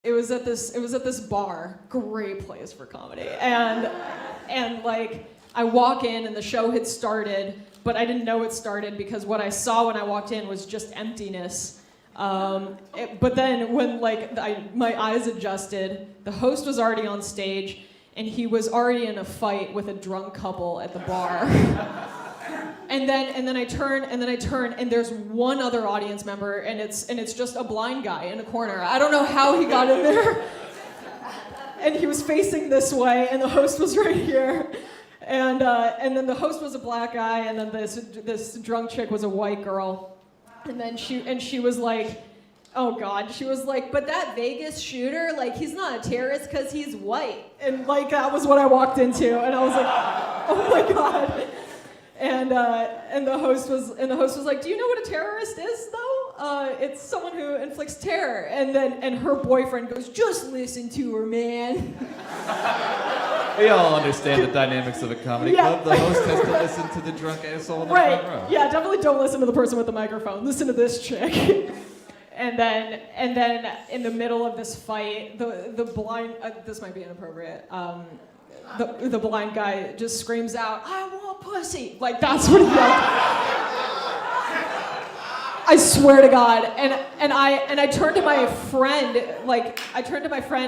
It was at this bar, great place for comedy, and like I walk in and the show had started, but I didn't know it started because what I saw when I walked in was just emptiness. But then when my eyes adjusted, the host was already on stage, and he was already in a fight with a drunk couple at the bar. And then I turn, and there's one other audience member, and it's just a blind guy in a corner. I don't know how he got in there. And he was facing this way, and the host was right here. And then the host was a black guy, and then this drunk chick was a white girl. And then she was like, oh God, she was like, but that Vegas shooter, like, he's not a terrorist because he's white. And like, that was what I walked into, and I was like, oh my God. And the host was like, do you know what a terrorist is though? It's someone who inflicts terror. And her boyfriend goes, just listen to her, man. We all understand the dynamics of a comedy club. The host has to listen to the drunk asshole in the front row. Yeah, definitely don't listen to the person with the microphone. Listen to this chick. And then in the middle of this fight, the blind, this might be inappropriate, the blind guy just screams out, I want pussy. Like, that's what he yelled. I swear to God. And I turned to my friend,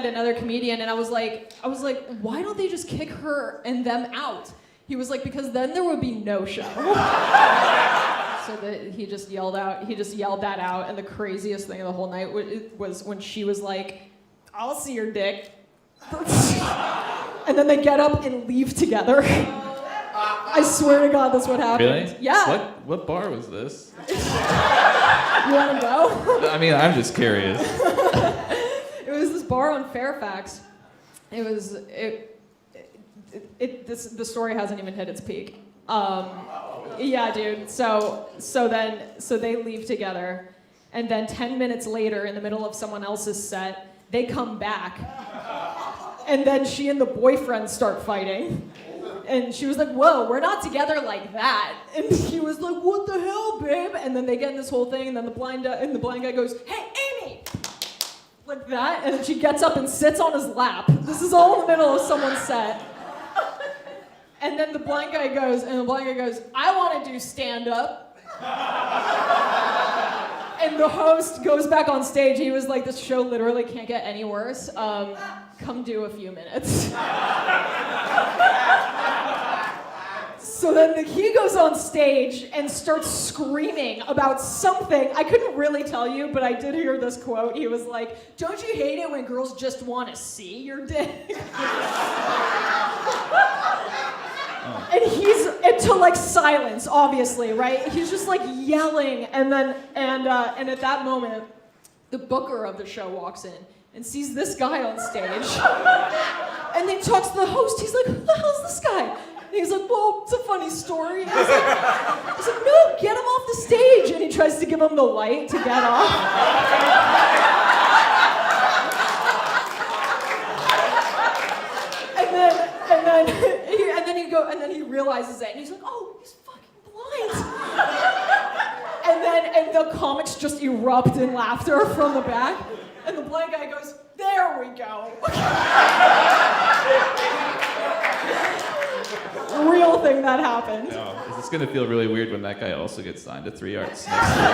another comedian, and I was like, why don't they just kick her and them out? He was like, because then there would be no show. So he just yelled that out, and the craziest thing of the whole night was when she was like, I'll see your dick. And then they get up and leave together. I swear to God, that's what happened. Really? Yeah. What bar was this? You want to go? I mean, I'm just curious. It was this bar on Fairfax. The story hasn't even hit its peak. Yeah, dude. So they leave together, and then 10 minutes later, in the middle of someone else's set, they come back. And then she and the boyfriend start fighting. And she was like, whoa, we're not together like that. And he was like, what the hell, babe? And then they get in this whole thing, and then the blind guy goes, hey, Amy! Like that. And then she gets up and sits on his lap. This is all in the middle of someone's set. And then the blind guy goes, I want to do stand-up. And the host goes back on stage. He was like, this show literally can't get any worse. Come do a few minutes. So then he goes on stage and starts screaming about something. I couldn't really tell you, but I did hear this quote. He was like, don't you hate it when girls just want to see your dick? And to like silence, obviously, right? He's just like yelling, and at that moment, the booker of the show walks in and sees this guy on stage, and then talks to the host. He's like, who the hell's this guy? And he's like, well, it's a funny story. He's like, no, get him off the stage. And he tries to give him the light to get off. And then he realizes it, and he's like, oh, he's fucking blind. And the comics just erupt in laughter from the back, and the blind guy goes, there we go. Real thing that happened. No, it's gonna feel really weird when that guy also gets signed to 3 Arts next week.